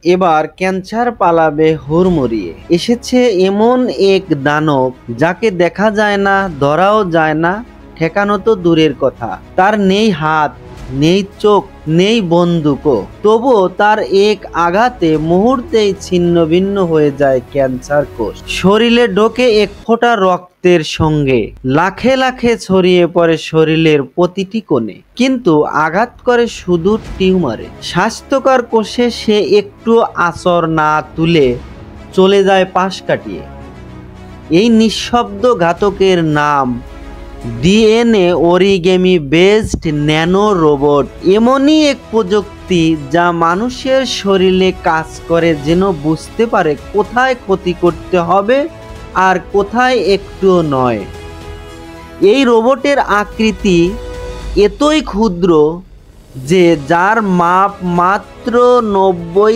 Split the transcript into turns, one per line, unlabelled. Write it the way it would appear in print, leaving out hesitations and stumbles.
এবার ক্যান্সার পালাবে হুড়মুড়িয়ে। এসেছে এমন এক দানব যাকে দেখা যায় না, ধরাও যায় না, ঠেকানো তো দূরের কথা। তার নেই হাত, নেই চোখ, নেই বন্দুকও, তবুও তার এক আঘাতে মুহূর্তেই ছিন্ন ভিন্ন হয়ে যায় ক্যান্সার কোষ। শরীরে ঢোকে এক ফোঁটা রক্তের সঙ্গে লাখে লাখে ছড়িয়ে পড়ে শরীরের প্রতিটি কোণে, কিন্তু আঘাত করে শুধু টিউমারে। স্বাস্থ্যকর কোষে সে একটু আঁচড় না তুলে চলে যায় পাশ কাটিয়ে। এই নিঃশব্দ ঘাতকের নাম DNA origami based nano robot. এমনই এক প্রযুক্তি যা মানুষের শরীরে কাজ করে যেন বুঝতে পারে কোথায় ক্ষতি করতে হবে আর কোথায় একটুও নয়। এই রোবটের আকৃতি এতই ক্ষুদ্র যে যার মাপ মাত্র 90